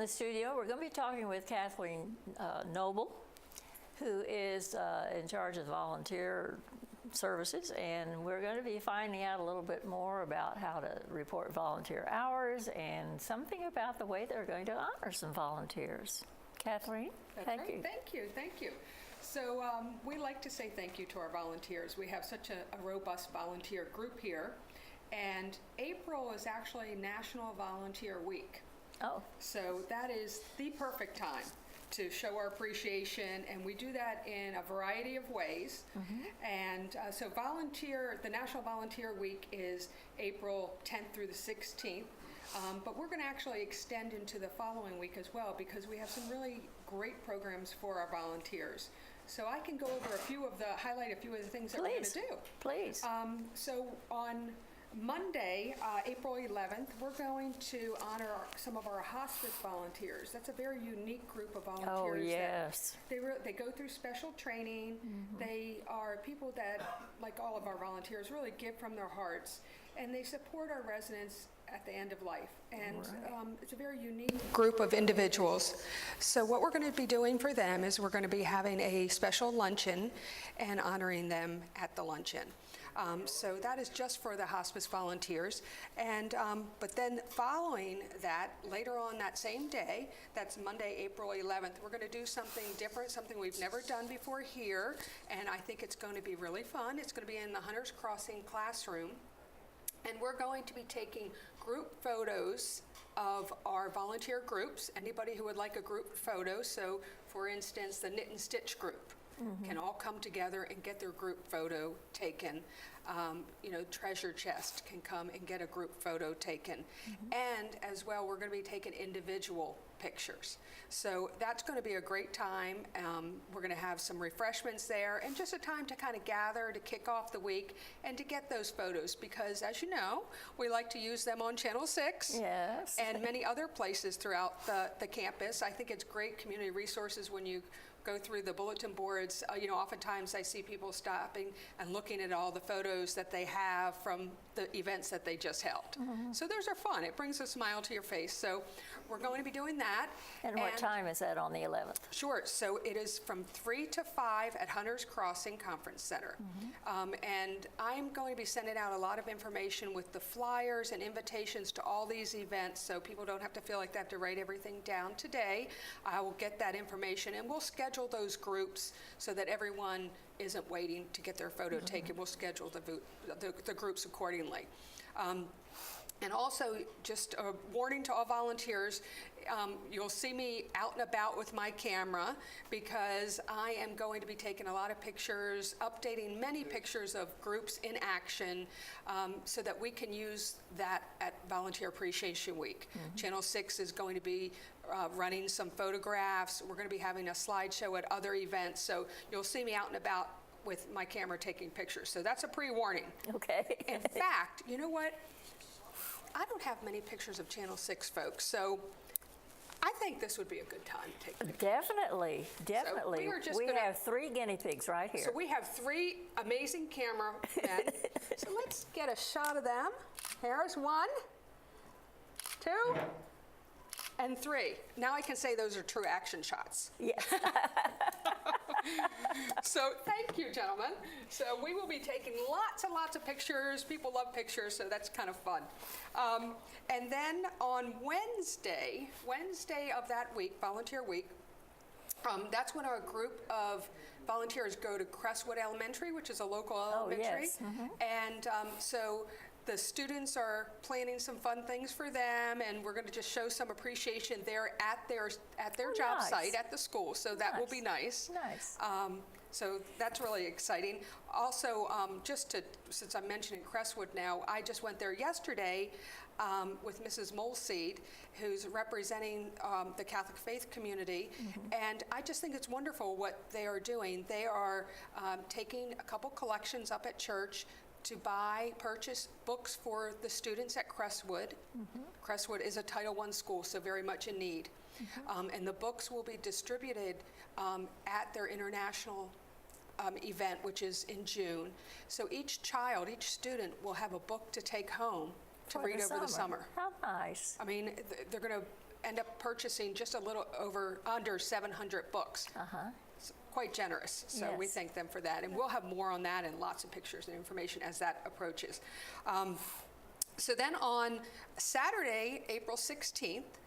the studio, we're going to be talking with Kathleen Noble, who is in charge of volunteer services, and we're going to be finding out a little bit more about how to report volunteer hours and something about the way they're going to honor some volunteers. Kathleen, thank you. Thank you. So we like to say thank you to our volunteers. We have such a robust volunteer group here, and April is actually National Volunteer Week. Oh. So that is the perfect time to show our appreciation, and we do that in a variety of ways. And so the National Volunteer Week is April 10th through the 16th, but we're going to actually extend into the following week as well, because we have some really great programs for our volunteers. So I can go over highlight a few of the things that we're going to do. Please. So on Monday, April 11th, we're going to honor some of our hospice volunteers. That's a very unique group of volunteers. Oh, yes. They go through special training. They are people that, like all of our volunteers, really give from their hearts, and they support our residents at the end of life. And it's a very unique group of individuals. So what we're going to be doing for them is we're going to be having a special luncheon and honoring them at the luncheon. So that is just for the hospice volunteers. And but then following that, later on that same day, that's Monday, April 11th, we're going to do something different, something we've never done before here, and I think it's going to be really fun. It's going to be in the Hunters Crossing classroom, and we're going to be taking group photos of our volunteer groups, anybody who would like a group photo. So for instance, the Knit and Stitch group can all come together and get their group photo taken. Treasure Chest can come and get a group photo taken. And as well, we're going to be taking individual pictures. So that's going to be a great time. We're going to have some refreshments there, and just a time to kind of gather to kick off the week and to get those photos, because as you know, we like to use them on Channel 6 and many other places throughout the campus. I think it's great community resources when you go through the bulletin boards. Oftentimes I see people stopping and looking at all the photos that they have from the events that they just held. So those are fun. It brings a smile to your face. So we're going to be doing that. And what time is that on the 11th? Sure. So it is from 3 to 5 at Hunters Crossing Conference Center. And I'm going to be sending out a lot of information with the flyers and invitations to all these events, so people don't have to feel like they have to write everything down today. I will get that information, and we'll schedule those groups so that everyone isn't waiting to get their photo taken. We'll schedule the groups accordingly. And also, just a warning to all volunteers, you'll see me out and about with my camera, because I am going to be taking a lot of pictures, updating many pictures of groups in action, so that we can use that at Volunteer Appreciation Week. Channel 6 is going to be running some photographs. We're going to be having a slideshow at other events, so you'll see me out and about with my camera taking pictures. So that's a pre-warning. Okay. In fact, you know what? I don't have many pictures of Channel 6 folks, so I think this would be a good time to take pictures. Definitely. So we have 3 guinea pigs right here. So we have 3 amazing cameramen. So let's get a shot of them. Here's 1, 2, and 3. Now I can say those are true action shots. Yes. So thank you, gentlemen. So we will be taking lots and lots of pictures. People love pictures, so that's kind of fun. And then on Wednesday of that week, Volunteer Week, that's when our group of volunteers go to Crestwood Elementary, which is a local elementary. And so the students are planning some fun things for them, and we're going to just show some appreciation there at their job site at the school. So that will be nice. So that's really exciting. Also, since I'm mentioning Crestwood now, I just went there yesterday with Mrs. Molseed, who's representing the Catholic faith community, and I just think it's wonderful what they are doing. They are taking a couple collections up at church to purchase books for the students at Crestwood. Crestwood is a Title I school, so very much in need. And the books will be distributed at their international event, which is in June. So each student will have a book to take home to read over the summer. How nice. I mean, they're going to end up purchasing just a little under 700 books. It's quite generous, so we Yes. thank them for that. And we'll have more on that and lots of pictures and information as that approaches. So then on Saturday, April 16th,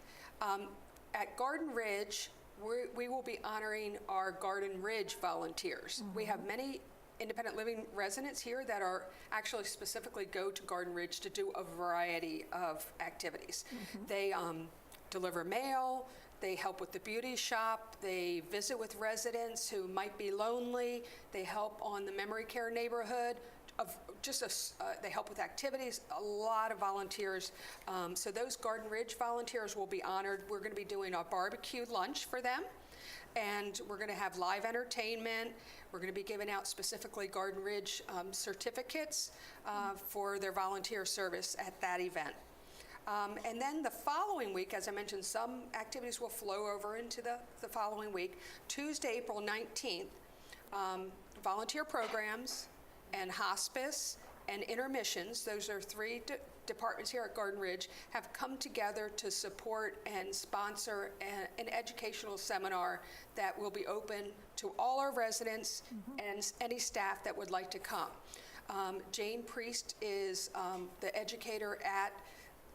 at Garden Ridge, we will be honoring our Garden Ridge volunteers. We have many independent living residents here that are actually specifically go to Garden Ridge to do a variety of activities. They deliver mail, they help with the beauty shop, they visit with residents who might be lonely, they help on the memory care neighborhood, they help with activities, a lot of volunteers. So those Garden Ridge volunteers will be honored. We're going to be doing a barbecue lunch for them, and we're going to have live entertainment. We're going to be giving out specifically Garden Ridge certificates for their volunteer service at that event. And then the following week, as I mentioned, some activities will flow over into the following week. Tuesday, April 19th, volunteer programs and hospice and intermissions, those are three departments here at Garden Ridge, have come together to support and sponsor an educational seminar that will be open to all our residents and any staff that would like to come. Jane Priest is the educator at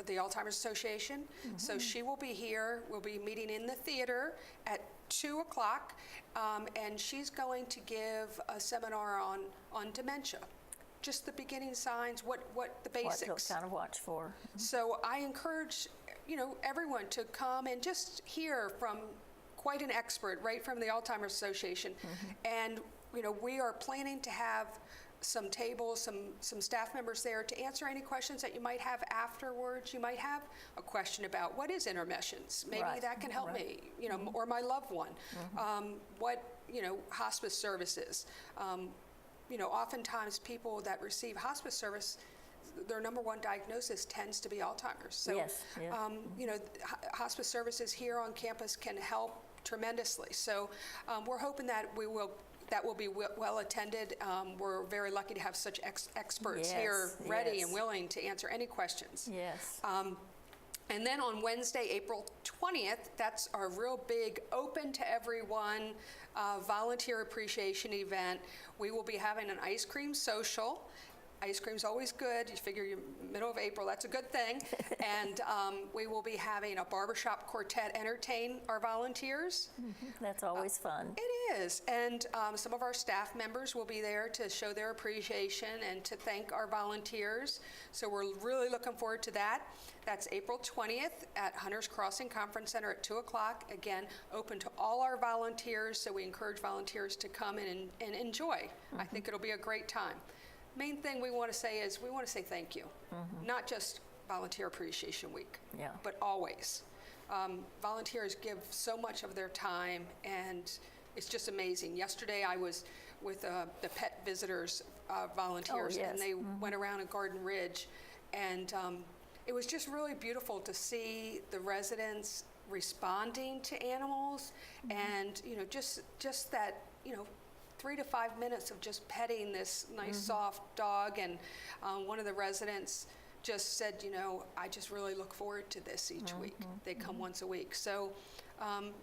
the Alzheimer's Association, so she will be here. We'll be meeting in the theater at 2 o'clock, and she's going to give a seminar on dementia, just the beginning signs, what the basics. What to kind of watch for. So I encourage, everyone to come and just hear from quite an expert right from the Alzheimer's Association. And, we are planning to have some tables, some staff members there to answer any questions that you might have afterwards. You might have a question about what is intermissions. Maybe Right. that can help me, or my loved one. What, hospice services. Oftentimes people that receive hospice service, their number one diagnosis tends to be Alzheimer's. So, Yes, yes. Hospice services here on campus can help tremendously. So we're hoping that that will be well attended. We're very lucky to have such experts here Yes, ready yes. and willing to answer any questions. Yes. And then on Wednesday, April 20th, that's our real big open to everyone volunteer appreciation event. We will be having an ice cream social. Ice cream's always good. You figure you're middle of April, that's a good thing. And we will be having a barbershop quartet entertain our volunteers. That's always fun. It is. And some of our staff members will be there to show their appreciation and to thank our volunteers. So we're really looking forward to that. That's April 20th at Hunters Crossing Conference Center at 2 o'clock. Again, open to all our volunteers, so we encourage volunteers to come in and enjoy. I think it'll be a great time. Main thing we want to say is we want to say thank you, not just Volunteer Appreciation Week, Yeah. but always. Volunteers give so much of their time, and it's just amazing. Yesterday I was with the pet visitors volunteers, yes. and they went around in Garden Ridge, and it was just really beautiful to see the residents responding to animals, and just that 3 to 5 minutes of just petting this nice soft dog. And one of the residents just said, I just really look forward to this each week. They come once a week. So,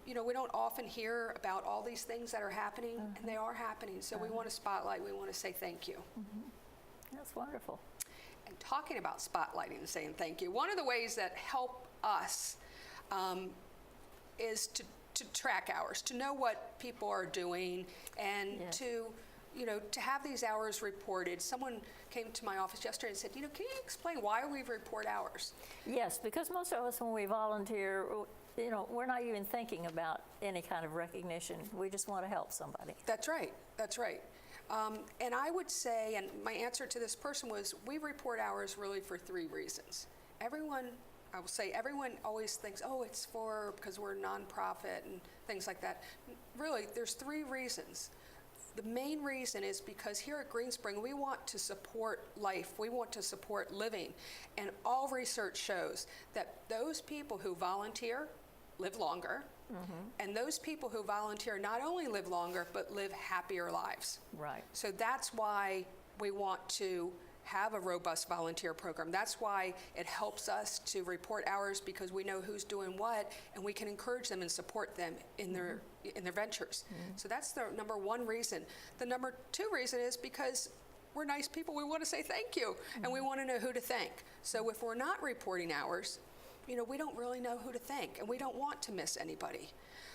we don't often hear about all these things that are happening, and they are happening. So we want to spotlight, we want to say thank you. That's wonderful. And talking about spotlighting and saying thank you, one of the ways that help us is to track hours, to know what people are doing, and Yes. to have these hours reported. Someone came to my office yesterday and said, can you explain why we report hours? Yes, because most of us, when we volunteer, we're not even thinking about any kind of recognition. We just want to help somebody. That's right. And I would say, and my answer to this person was, we report hours really for 3 reasons. Everyone always thinks, it's because we're a nonprofit and things like that. Really, there's 3 reasons. The main reason is because here at Green Spring, we want to support life. We want to support living. And all research shows that those people who volunteer live longer. And those people who volunteer not only live longer, but live happier lives. Right. So that's why we want to have a robust volunteer program. That's why it helps us to report hours, because we know who's doing what, and we can encourage them and support them in their ventures. So that's the number one reason. The number two reason is because we're nice people. We want to say thank you, and we want to know who to thank. So if we're not reporting hours, you know, we don't really know who to thank, and we don't want to miss anybody.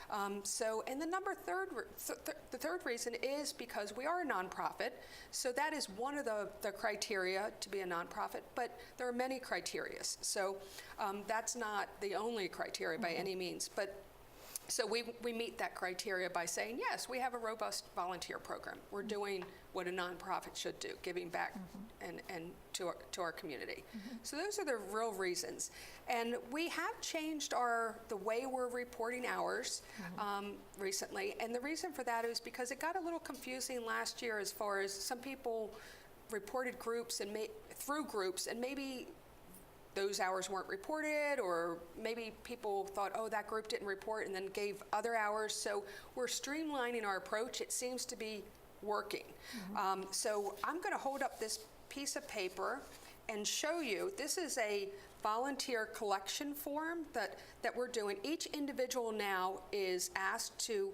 And the third reason is because we are a nonprofit, so that is one of the criteria to be a nonprofit, but there are many criteria. So that's not the only criteria by any means, but so we meet that criteria by saying, yes, we have a robust volunteer program. We're doing what a nonprofit should do, giving back and to our community. So those are the real reasons. And we have changed the way we're reporting hours recently. And the reason for that is because it got a little confusing last year, as far as some people reported groups and through groups, and maybe those hours weren't reported, or maybe people thought, oh, that group didn't report, and then gave other hours. So we're streamlining our approach. It seems to be working. So I'm going to hold up this piece of paper and show you. This is a volunteer collection form that we're doing. Each individual now is asked to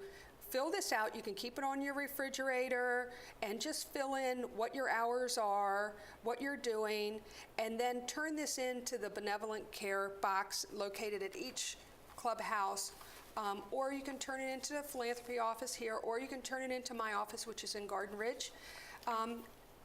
fill this out. You can keep it on your refrigerator and just fill in what your hours are, what you're doing, and then turn this into the benevolent care box located at each clubhouse. Or you can turn it into the philanthropy office here, or you can turn it into my office, which is in Garden Ridge.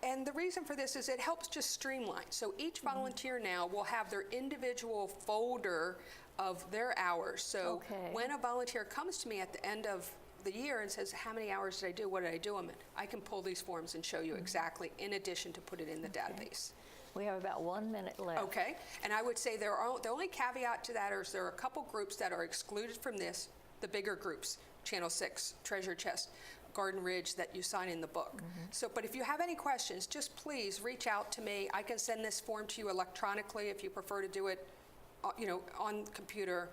And the reason for this is it helps just streamline. So each volunteer now will have their individual folder of their hours. So when a volunteer comes to me at the end of the year and says, how many hours did I do? What did I do them in? I can pull these forms and show you exactly, in addition to put it in the database. We have about 1 minute left. Okay, and I would say the only caveat to that is there are a couple groups that are excluded from this, the bigger groups, Channel 6, Treasure Chest, Garden Ridge, that you sign in the book. So, but if you have any questions, just please reach out to me. I can send this form to you electronically if you prefer to do it, on computer.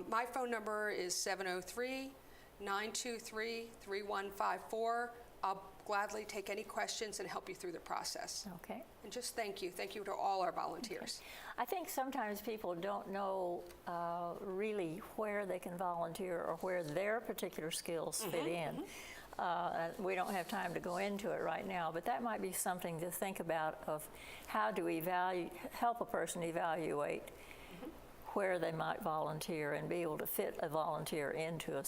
My phone number is 703-923-3154. I'll gladly take any questions and help you through the process. Okay. And just thank you. Thank you to all our volunteers. I think sometimes people don't know really where they can volunteer or where their particular skills fit in. We don't have time to go into it right now, but that might be something to think about, of how do we help a person evaluate where they might volunteer and be able to fit a volunteer into a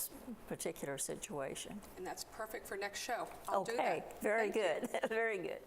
particular situation. And that's perfect for next show. I'll do that. Okay, very good, very good.